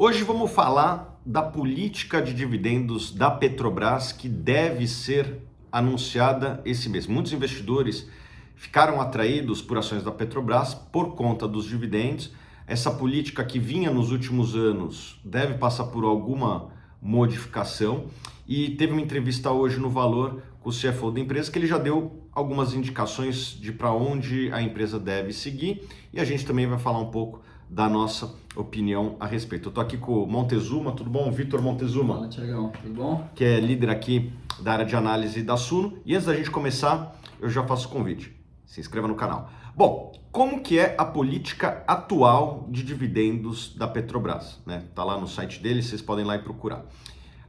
Hoje vamos falar da política de dividendos da Petrobras que deve ser anunciada esse mês. Muitos investidores ficaram atraídos por ações da Petrobras por conta dos dividendos. Essa política que vinha nos últimos anos deve passar por alguma modificação e teve uma entrevista hoje no Valor com o CFO da empresa que ele já deu algumas indicações de para onde a empresa deve seguir e a gente também vai falar um pouco da nossa opinião a respeito. Eu estou aqui com o Montezuma, tudo bom? Vitor Montezuma. Fala, Tiagão, tudo bom? Que é líder aqui da área de análise da Suno. E antes da gente começar, eu já faço o convite. Se inscreva no canal. Bom, como que é a política atual de dividendos da Petrobras? Tá lá no site deles, vocês podem ir lá e procurar.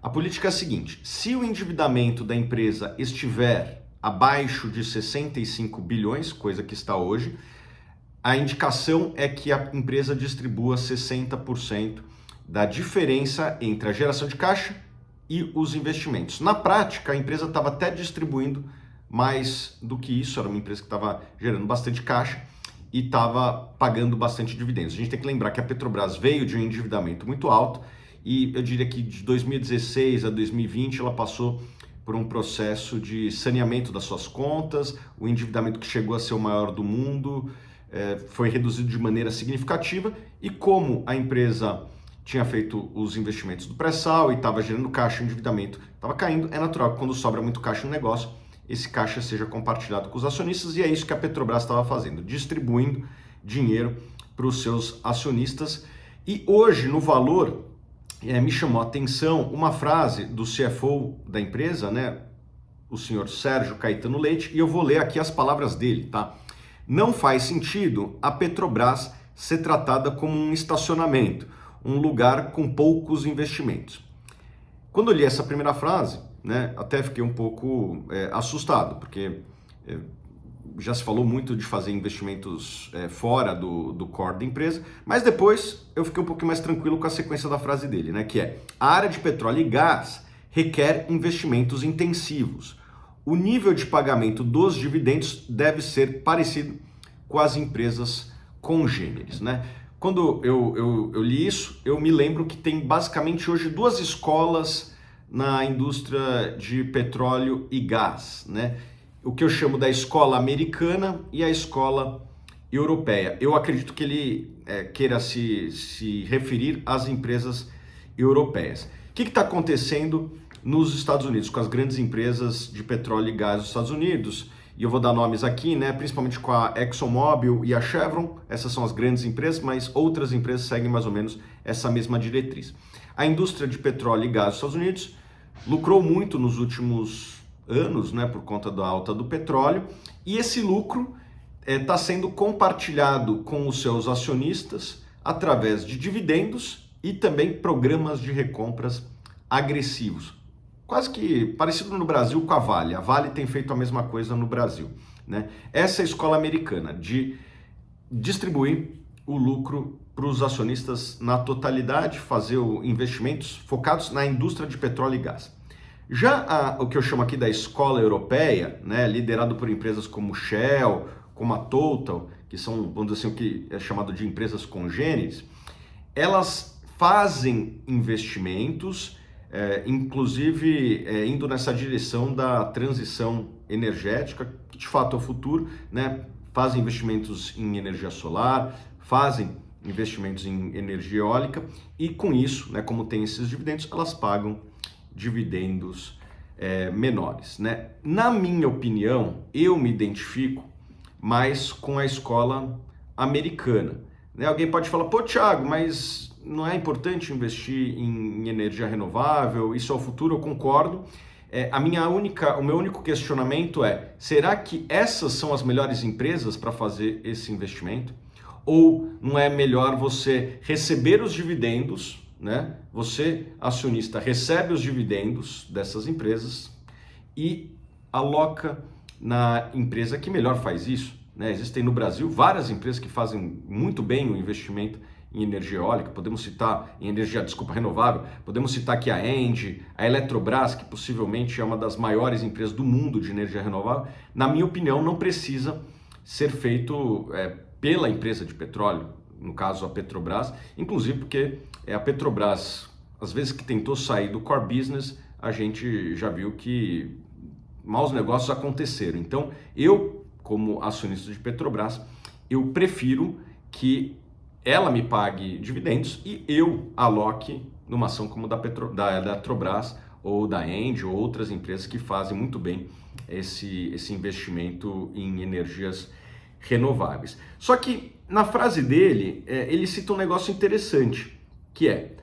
A política é a seguinte: se o endividamento da empresa estiver abaixo de 65 bilhões, coisa que está hoje, a indicação é que a empresa distribua 60% da diferença entre a geração de caixa e os investimentos. Na prática, a empresa estava até distribuindo mais do que isso, era uma empresa que estava gerando bastante caixa e estava pagando bastante dividendos. A gente tem que lembrar que a Petrobras veio de um endividamento muito alto e eu diria que de 2016 a 2020 ela passou por um processo de saneamento das suas contas, o endividamento que chegou a ser o maior do mundo foi reduzido de maneira significativa e como a empresa tinha feito os investimentos do pré-sal e estava gerando caixa, o endividamento estava caindo, é natural que quando sobra muito caixa no negócio, esse caixa seja compartilhado com os acionistas e é isso que a Petrobras estava fazendo, distribuindo dinheiro para os seus acionistas. E hoje, no Valor, me chamou a atenção uma frase do CFO da empresa, o senhor Sérgio Caetano Leite, e eu vou ler aqui as palavras dele, tá? Não faz sentido a Petrobras ser tratada como um estacionamento, um lugar com poucos investimentos. Quando eu li essa primeira frase, até fiquei um pouco assustado, porque já se falou muito de fazer investimentos fora do core da empresa, mas depois eu fiquei um pouquinho mais tranquilo com a sequência da frase dele, que é: a área de petróleo e gás requer investimentos intensivos. O nível de pagamento dos dividendos deve ser parecido com as empresas congêneres, Quando eu li isso, eu me lembro que tem basicamente hoje duas escolas na indústria de petróleo e gás, O que eu chamo da escola americana e a escola europeia. Eu acredito que ele queira se referir às empresas europeias. O que está acontecendo nos Estados Unidos, com as grandes empresas de petróleo e gás dos Estados Unidos? E eu vou dar nomes aqui, principalmente com a ExxonMobil e a Chevron. Essas são as grandes empresas, mas outras empresas seguem mais ou menos essa mesma diretriz. A indústria de petróleo e gás dos Estados Unidos lucrou muito nos últimos anos, por conta da alta do petróleo, e esse lucro está sendo compartilhado com os seus acionistas através de dividendos e também programas de recompras agressivos. Quase que parecido no Brasil com a Vale. A Vale tem feito a mesma coisa no Brasil. Essa é a escola americana de distribuir o lucro para os acionistas na totalidade, fazer investimentos focados na indústria de petróleo e gás. Já o que eu chamo aqui da escola europeia, liderado por empresas como Shell, como a Total, que são, vamos dizer assim, o que é chamado de empresas congêneres, elas fazem investimentos, inclusive indo nessa direção da transição energética, que de fato é o futuro, fazem investimentos em energia solar, fazem investimentos em energia eólica e com isso, como tem esses dividendos, elas pagam dividendos menores. Na minha opinião, eu me identifico mais com a escola americana. Alguém pode falar: pô, Thiago, mas não é importante investir em energia renovável? Isso é o futuro, eu concordo. O meu único questionamento é: será que essas são as melhores empresas para fazer esse investimento? Ou não é melhor você receber os dividendos, Você, acionista, recebe os dividendos dessas empresas e aloca na empresa que melhor faz isso? Existem no Brasil várias empresas que fazem muito bem o investimento em energia eólica, podemos citar em energia, renovável, podemos citar aqui a ENGIE, a Eletrobras, que possivelmente é uma das maiores empresas do mundo de energia renovável. Na minha opinião, não precisa ser feito pela empresa de petróleo, no caso a Petrobras, inclusive porque a Petrobras, às vezes que tentou sair do core business, a gente já viu que maus negócios aconteceram. Então, eu, como acionista de Petrobras, eu prefiro que ela me pague dividendos e eu aloque numa ação como da Petrobras ou da Engie ou outras empresas que fazem muito bem esse investimento em energias renováveis. Só que na frase dele, ele cita um negócio interessante, que é: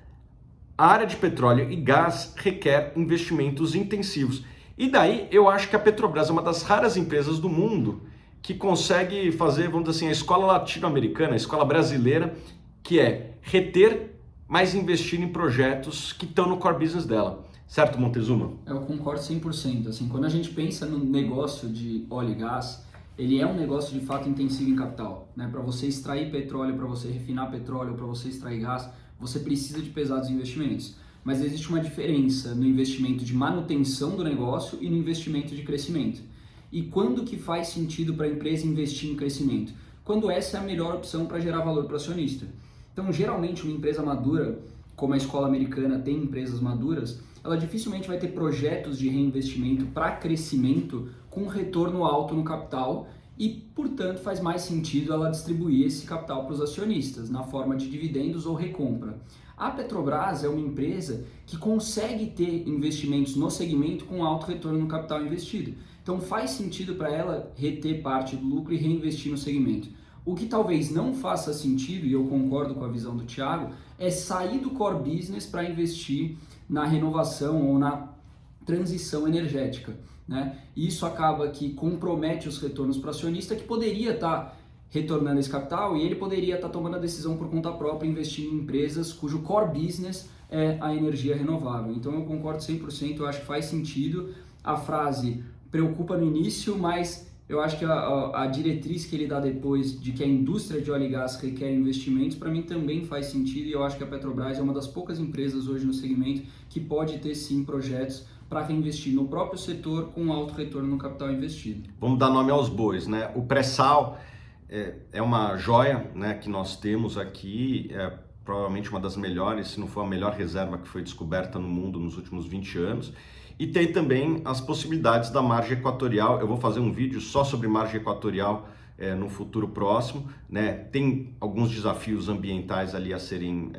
a área de petróleo e gás requer investimentos intensivos. E daí eu acho que a Petrobras é uma das raras empresas do mundo que consegue fazer, vamos dizer assim, a escola latino-americana, a escola brasileira, que é reter, mas investir em projetos que estão no core business dela. Certo, Montezuma? Eu concordo 100%. Assim, quando a gente pensa no negócio de óleo e gás, ele é um negócio de fato intensivo em capital, né? Para você extrair petróleo, para você refinar petróleo, para você extrair gás, você precisa de pesados investimentos. Mas existe uma diferença no investimento de manutenção do negócio e no investimento de crescimento. E quando que faz sentido para a empresa investir em crescimento? Quando essa é a melhor opção para gerar valor para o acionista. Então, geralmente, uma empresa madura, como a escola americana tem empresas maduras, ela dificilmente vai ter projetos de reinvestimento para crescimento com retorno alto no capital e, portanto, faz mais sentido ela distribuir esse capital para os acionistas na forma de dividendos ou recompra. A Petrobras é uma empresa que consegue ter investimentos no segmento com alto retorno no capital investido. Então faz sentido para ela reter parte do lucro e reinvestir no segmento. O que talvez não faça sentido, e eu concordo com a visão do Thiago, é sair do core business para investir na renovação ou na transição energética, né? Isso acaba que compromete os retornos para o acionista, que poderia estar retornando esse capital e ele poderia estar tomando a decisão por conta própria, investindo em empresas cujo core business é a energia renovável. Então eu concordo 100%, eu acho que faz sentido. A frase preocupa no início, mas eu acho que a diretriz que ele dá depois de que a indústria de óleo e gás requer investimentos, para mim também faz sentido, e eu acho que a Petrobras é uma das poucas empresas hoje no segmento que pode ter sim projetos para reinvestir no próprio setor com alto retorno no capital investido. Vamos dar nome aos bois, né? O pré-sal é uma joia, né, que nós temos aqui, provavelmente uma das melhores, se não for a melhor reserva que foi descoberta no mundo nos últimos 20 anos. E tem também as possibilidades da margem equatorial. Eu vou fazer um vídeo só sobre margem equatorial no futuro próximo, né? Tem alguns desafios ambientais ali a serem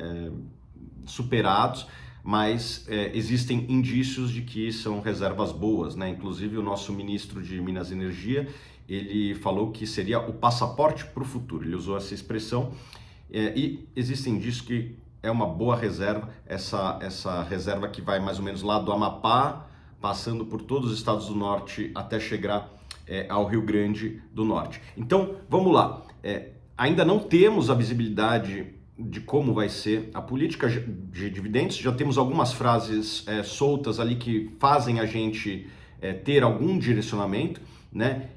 superados, mas existem indícios de que são reservas boas, né? Inclusive o nosso ministro de Minas e Energia, ele falou que seria o passaporte para o futuro. Ele usou essa expressão e existem indícios que é uma boa reserva, essa reserva que vai mais ou menos lá do Amapá, passando por todos os estados do norte até chegar ao Rio Grande do Norte. Então, vamos lá. Ainda não temos a visibilidade de como vai ser a política de dividendos, já temos algumas frases soltas ali que fazem a gente ter algum direcionamento, né?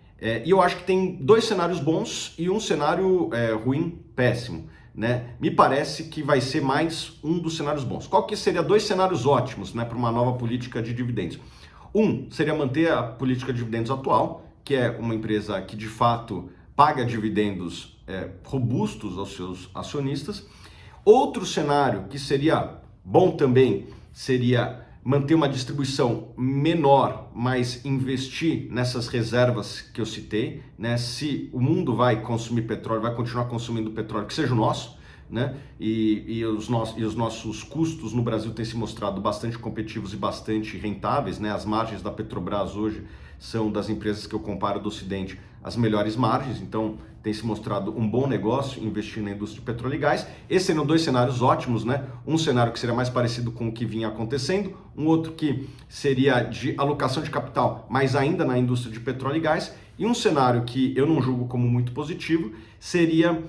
E eu acho que tem dois cenários bons e um cenário ruim, péssimo, né? Me parece que vai ser mais um dos cenários bons. Qual que seria dois cenários ótimos, né, para uma nova política de dividendos? Um seria manter a política de dividendos atual, que é uma empresa que de fato paga dividendos robustos aos seus acionistas. Outro cenário que seria bom também seria manter uma distribuição menor, mas investir nessas reservas que eu citei, né? Se o mundo vai consumir petróleo, vai continuar consumindo petróleo, que seja o nosso, né? E os nossos custos no Brasil têm se mostrado bastante competitivos e bastante rentáveis, né? As margens da Petrobras hoje são, das empresas que eu comparo do Ocidente, as melhores margens, então tem se mostrado um bom negócio investir na indústria de petróleo e gás. Esses seriam dois cenários ótimos, né? Um cenário que seria mais parecido com o que vinha acontecendo, um outro que seria de alocação de capital, mas ainda na indústria de petróleo e gás, e um cenário que eu não julgo como muito positivo seria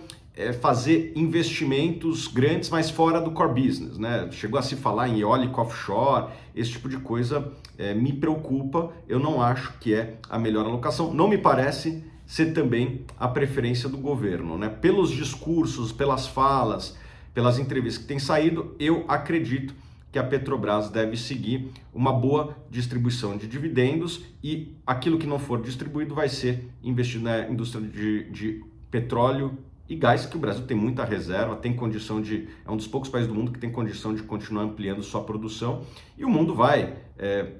fazer investimentos grandes, mas fora do core business, né? Chegou a se falar em eólico offshore, esse tipo de coisa me preocupa, eu não acho que é a melhor alocação, não me parece ser também a preferência do governo, né? Pelos discursos, pelas falas, pelas entrevistas que têm saído, eu acredito que a Petrobras deve seguir uma boa distribuição de dividendos e aquilo que não for distribuído vai ser investido na indústria de petróleo e gás, que o Brasil tem muita reserva, tem condição de... é um dos poucos países do mundo que tem condição de continuar ampliando sua produção, e o mundo vai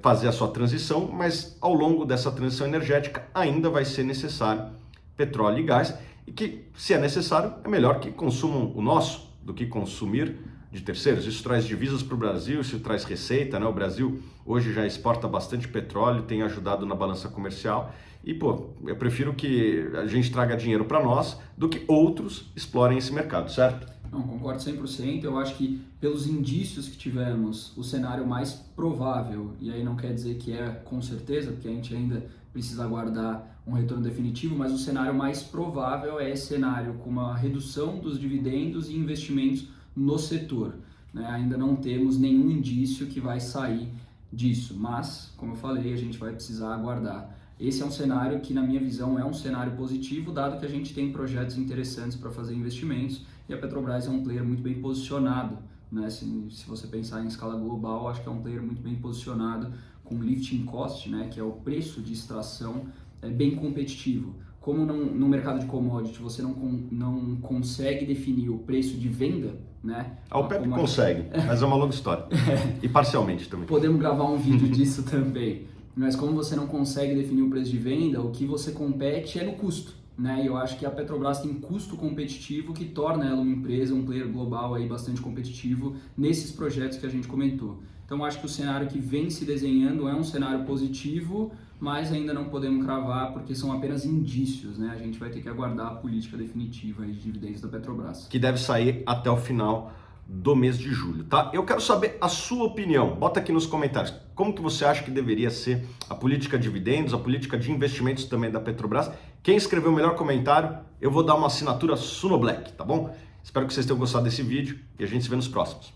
fazer a sua transição, mas ao longo dessa transição energética ainda vai ser necessário petróleo e gás, e que, se é necessário, é melhor que consumam o nosso do que consumir de terceiros. Isso traz divisas para o Brasil, isso traz receita, né? O Brasil hoje já exporta bastante petróleo, tem ajudado na balança comercial, e pô, eu prefiro que a gente traga dinheiro para nós do que outros explorem esse mercado, certo? Não, concordo 100%. Eu acho que pelos indícios que tivemos, o cenário mais provável, e aí não quer dizer que é com certeza, porque a gente ainda precisa aguardar um retorno definitivo, mas o cenário mais provável é esse cenário com uma redução dos dividendos e investimentos no setor, né? Ainda não temos nenhum indício que vai sair disso, mas, como eu falei, a gente vai precisar aguardar. Esse é um cenário que, na minha visão, é um cenário positivo, dado que a gente tem projetos interessantes para fazer investimentos e a Petrobras é um player muito bem posicionado, né? Se você pensar em escala global, acho que é um player muito bem posicionado com lifting cost, né? Que é o preço de extração, bem competitivo. Como no mercado de commodity você não consegue definir o preço de venda, né? A OPEP consegue, mas é uma longa história. E parcialmente também. Podemos gravar um vídeo disso também. Mas como você não consegue definir o preço de venda, o que você compete é no custo, né? E eu acho que a Petrobras tem custo competitivo que torna ela uma empresa, um player global aí bastante competitivo nesses projetos que a gente comentou. Então eu acho que o cenário que vem se desenhando é um cenário positivo, mas ainda não podemos cravar porque são apenas indícios, né? A gente vai ter que aguardar a política definitiva aí de dividendos da Petrobras. Que deve sair até o final do mês de julho, tá? Eu quero saber a sua opinião. Bota aqui nos comentários. Como que você acha que deveria ser a política de dividendos, a política de investimentos também da Petrobras? Quem escreveu o melhor comentário, eu vou dar uma assinatura Suno Black, tá bom? Espero que vocês tenham gostado desse vídeo e a gente se vê nos próximos.